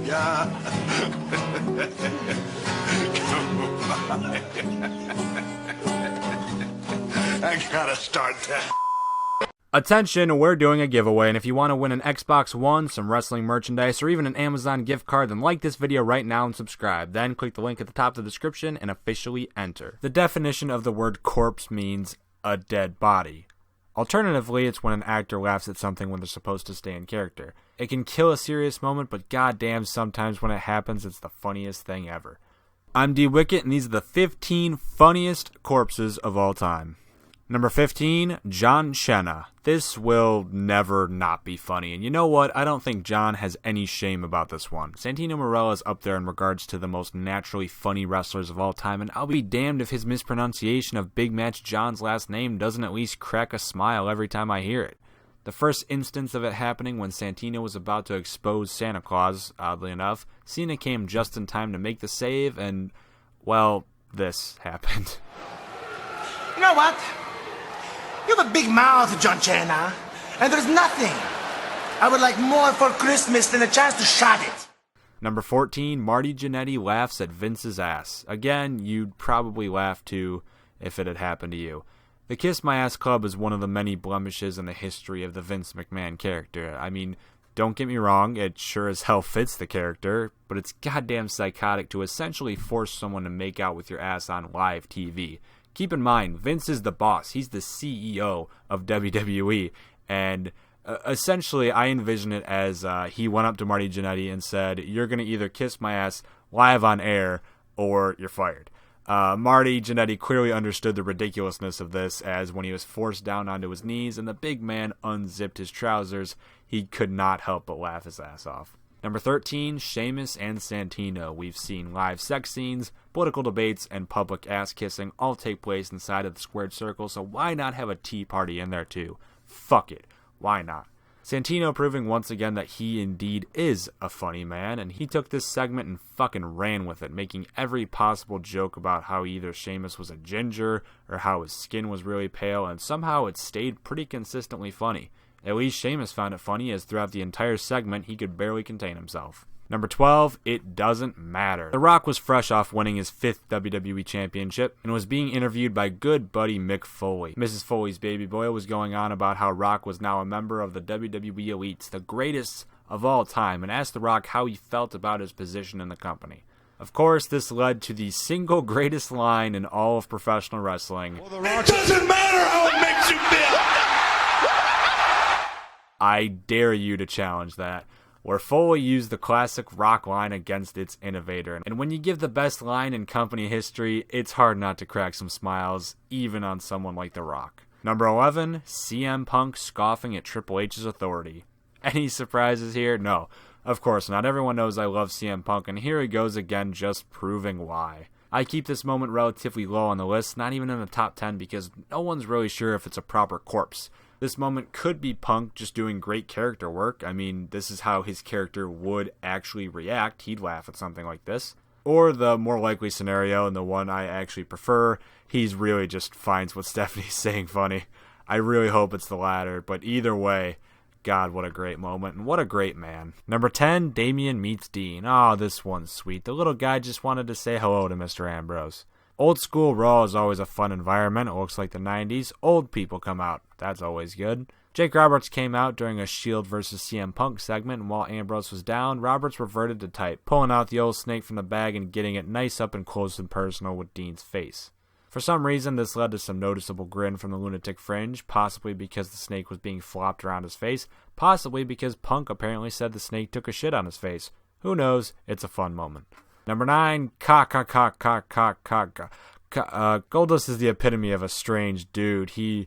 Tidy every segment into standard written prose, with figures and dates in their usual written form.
Yeah. I gotta start that. Attention, we're doing a giveaway, and if you want to win an Xbox One, some wrestling merchandise, or even an Amazon gift card, then like this video right now and subscribe. Then click the link at the top of the description and officially enter. The definition of the word corpse means a dead body. Alternatively, it's when an actor laughs at something when they're supposed to stay in character. It can kill a serious moment, but goddamn, sometimes when it happens, it's the funniest thing ever. I'm D Wicket, and these are the 15 funniest corpses of all time. Number 15, John Cena. This will never not be funny, and you know what? I don't think John has any shame about this one. Santino Marella is up there in regards to the most naturally funny wrestlers of all time, and I'll be damned if his mispronunciation of Big Match John's last name doesn't at least crack a smile every time I hear it. The first instance of it happening when Santino was about to expose Santa Claus, oddly enough, Cena came just in time to make the save, and, well, this happened. You know what? You have a big mouth, John Cena, and there's nothing I would like more for Christmas than a chance to shut it. Number 14, Marty Jannetty laughs at Vince's ass. Again, you'd probably laugh too if it had happened to you. The Kiss My Ass Club is one of the many blemishes in the history of the Vince McMahon character. I mean, don't get me wrong, it sure as hell fits the character, but it's goddamn psychotic to essentially force someone to make out with your ass on live TV. Keep in mind, Vince is the boss. He's the CEO of WWE, and essentially I envision it as he went up to Marty Jannetty and said, "You're going to either kiss my ass live on air or you're fired." Marty Jannetty clearly understood the ridiculousness of this, as when he was forced down onto his knees and the big man unzipped his trousers, he could not help but laugh his ass off. Number 13, Sheamus and Santino. We've seen live sex scenes, political debates, and public ass-kissing all take place inside of the squared circle, so why not have a tea party in there too? Fuck it. Why not? Santino proving once again that he indeed is a funny man, and he took this segment and fucking ran with it, making every possible joke about how either Sheamus was a ginger or how his skin was really pale, and somehow it stayed pretty consistently funny. At least Sheamus found it funny, as throughout the entire segment he could barely contain himself. Number 12, It Doesn't Matter. The Rock was fresh off winning his 5th WWE Championship and was being interviewed by good buddy Mick Foley. Mrs. Foley's baby boy was going on about how Rock was now a member of the WWE Elites, the greatest of all time, and asked The Rock how he felt about his position in the company. Of course, this led to the single greatest line in all of professional wrestling. Well, it doesn't matter how it makes you feel. I dare you to challenge that, where Foley used the classic Rock line against its innovator. And when you give the best line in company history, it's hard not to crack some smiles, even on someone like The Rock. Number 11, CM Punk scoffing at Triple H's authority. Any surprises here? No. Of course, not everyone knows I love CM Punk, and here he goes again, just proving why. I keep this moment relatively low on the list, not even in the top 10, because no one's really sure if it's a proper corpse. This moment could be Punk just doing great character work. I mean, this is how his character would actually react. He'd laugh at something like this. Or the more likely scenario, and the one I actually prefer, he's really just finds what Stephanie's saying funny. I really hope it's the latter, but either way, God, what a great moment, and what a great man. Number 10, Damian meets Dean. Oh, this one's sweet. The little guy just wanted to say hello to Mr. Ambrose. Old school Raw is always a fun environment. It looks like the 90s. Old people come out. That's always good. Jake Roberts came out during a Shield vs. CM Punk segment, and while Ambrose was down, Roberts reverted to type, pulling out the old snake from the bag and getting it nice up and close and personal with Dean's face. For some reason, this led to some noticeable grin from the Lunatic Fringe, possibly because the snake was being flopped around his face, possibly because Punk apparently said the snake took a shit on his face. Who knows? It's a fun moment. Number 9, Goldust is the epitome of a strange dude. He's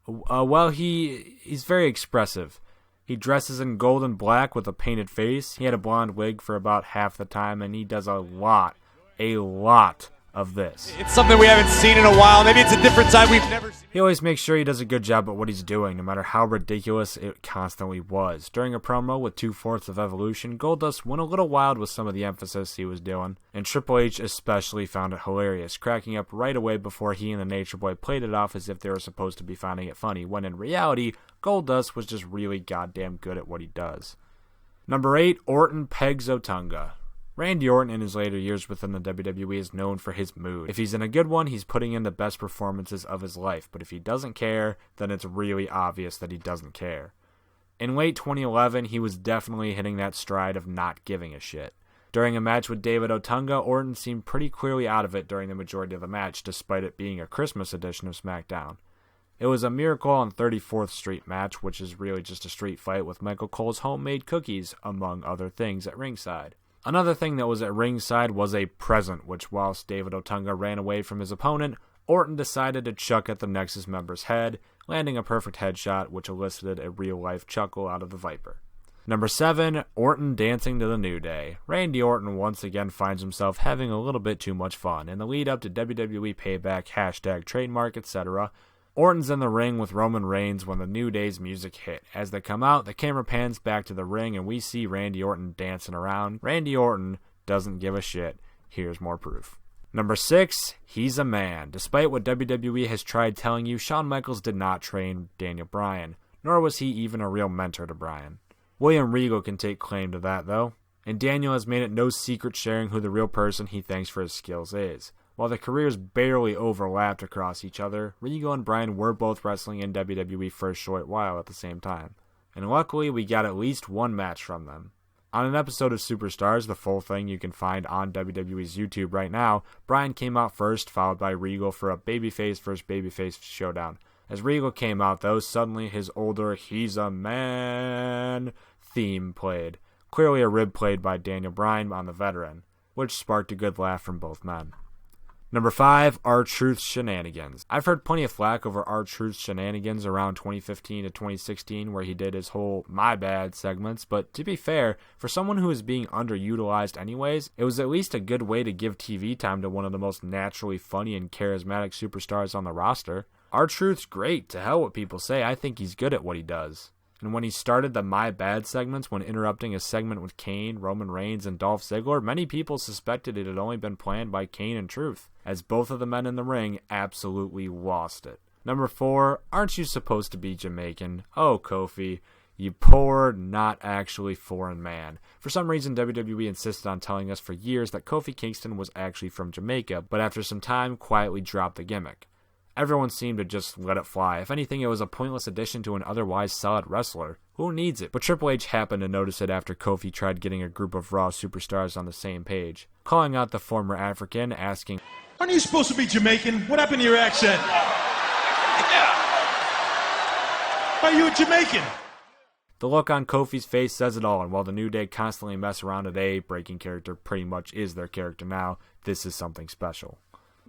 very expressive. He dresses in gold and black with a painted face. He had a blonde wig for about half the time, and he does a lot of this. It's something we haven't seen in a while. Maybe it's a different time we've never seen. He always makes sure he does a good job at what he's doing, no matter how ridiculous it constantly was. During a promo with 2/4 of Evolution, Goldust went a little wild with some of the emphasis he was doing, and Triple H especially found it hilarious, cracking up right away before he and the Nature Boy played it off as if they were supposed to be finding it funny, when in reality, Goldust was just really goddamn good at what he does. Number 8, Orton pegs Otunga. Randy Orton in his later years within the WWE is known for his mood. If he's in a good one, he's putting in the best performances of his life, but if he doesn't care, then it's really obvious that he doesn't care. In late 2011, he was definitely hitting that stride of not giving a shit. During a match with David Otunga, Orton seemed pretty clearly out of it during the majority of the match, despite it being a Christmas edition of SmackDown. It was a Miracle on 34th Street match, which is really just a street fight with Michael Cole's homemade cookies, among other things, at ringside. Another thing that was at ringside was a present, which whilst David Otunga ran away from his opponent, Orton decided to chuck at the Nexus member's head, landing a perfect headshot, which elicited a real-life chuckle out of the Viper. Number 7, Orton dancing to the New Day. Randy Orton once again finds himself having a little bit too much fun. In the lead-up to WWE Payback, hashtag trademark, etc., Orton's in the ring with Roman Reigns when the New Day's music hit. As they come out, the camera pans back to the ring and we see Randy Orton dancing around. Randy Orton doesn't give a shit. Here's more proof. Number 6, he's a man. Despite what WWE has tried telling you, Shawn Michaels did not train Daniel Bryan, nor was he even a real mentor to Bryan. William Regal can take claim to that, though, and Daniel has made it no secret sharing who the real person he thanks for his skills is. While their careers barely overlapped across each other, Regal and Bryan were both wrestling in WWE for a short while at the same time. And luckily, we got at least one match from them. On an episode of Superstars, the full thing you can find on WWE's YouTube right now, Bryan came out first, followed by Regal for a babyface versus babyface showdown. As Regal came out, though, suddenly his older "He's a Man" theme played. Clearly a rib played by Daniel Bryan on the veteran, which sparked a good laugh from both men. Number 5, R-Truth's shenanigans. I've heard plenty of flack over R-Truth's shenanigans around 2015 to 2016 where he did his whole "my bad" segments, but to be fair, for someone who is being underutilized anyways, it was at least a good way to give TV time to one of the most naturally funny and charismatic superstars on the roster. R-Truth's great, to hell what people say. I think he's good at what he does. And when he started the "My Bad" segments when interrupting a segment with Kane, Roman Reigns, and Dolph Ziggler, many people suspected it had only been planned by Kane and Truth, as both of the men in the ring absolutely lost it. Number 4, aren't you supposed to be Jamaican? Oh, Kofi, you poor, not actually foreign man. For some reason, WWE insisted on telling us for years that Kofi Kingston was actually from Jamaica, but after some time, quietly dropped the gimmick. Everyone seemed to just let it fly. If anything, it was a pointless addition to an otherwise solid wrestler. Who needs it? But Triple H happened to notice it after Kofi tried getting a group of Raw superstars on the same page, calling out the former African, asking, Aren't you supposed to be Jamaican? What happened to your accent? Yeah. Are you a Jamaican? The look on Kofi's face says it all, and while the New Day constantly mess around today, breaking character pretty much is their character now, this is something special.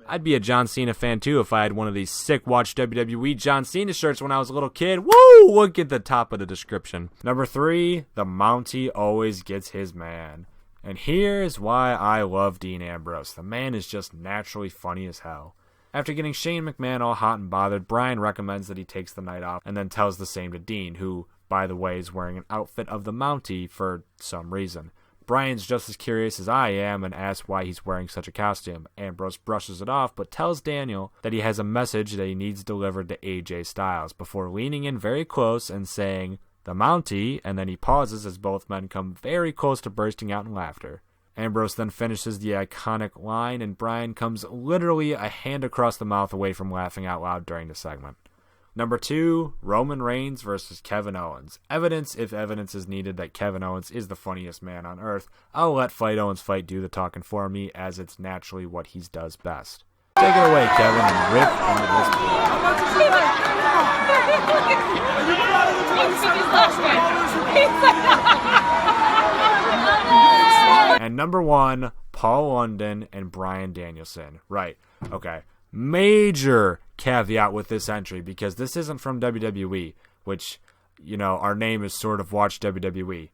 I'd be a John Cena fan too if I had one of these sick Watch WWE John Cena shirts when I was a little kid. Woo! Look at the top of the description. Number 3, the Mountie always gets his man. And here's why I love Dean Ambrose. The man is just naturally funny as hell. After getting Shane McMahon all hot and bothered, Bryan recommends that he takes the night off and then tells the same to Dean, who, by the way, is wearing an outfit of the Mountie for some reason. Bryan's just as curious as I am and asks why he's wearing such a costume. Ambrose brushes it off but tells Daniel that he has a message that he needs delivered to AJ Styles before leaning in very close and saying, "The Mountie," and then he pauses as both men come very close to bursting out in laughter. Ambrose then finishes the iconic line and Bryan comes literally a hand across the mouth away from laughing out loud during the segment. Number 2, Roman Reigns versus Kevin Owens. Evidence, if evidence is needed, that Kevin Owens is the funniest man on earth. I'll let Fight Owens Fight do the talking for me, as it's naturally what he does best. Take it away, Kevin, and rip into this board. And number 1, Paul London and Bryan Danielson. Right, okay. Major caveat with this entry, because this isn't from WWE, which, you know, our name is sort of Watch WWE.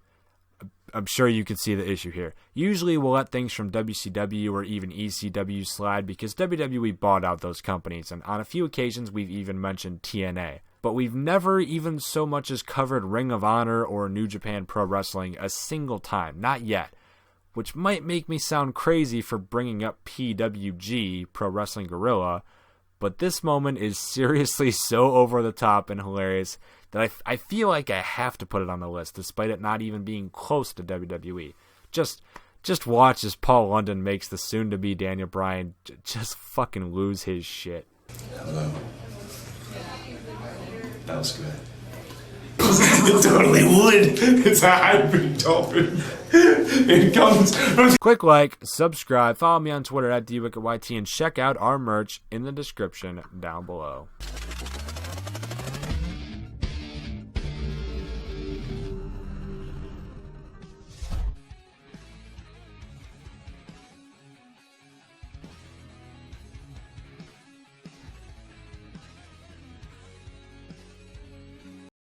I'm sure you can see the issue here. Usually we'll let things from WCW or even ECW slide because WWE bought out those companies, and on a few occasions we've even mentioned TNA. But we've never even so much as covered Ring of Honor or New Japan Pro Wrestling a single time. Not yet. Which might make me sound crazy for bringing up PWG, Pro Wrestling Guerrilla, but this moment is seriously so over the top and hilarious that I feel like I have to put it on the list, despite it not even being close to WWE. Just watch as Paul London makes the soon-to-be Daniel Bryan just fucking lose his shit. Hello. That was good. It totally would. It's a hybrid dolphin. It comes from... Click like, subscribe, follow me on Twitter at DWickedYT, and check out our merch in the description down below.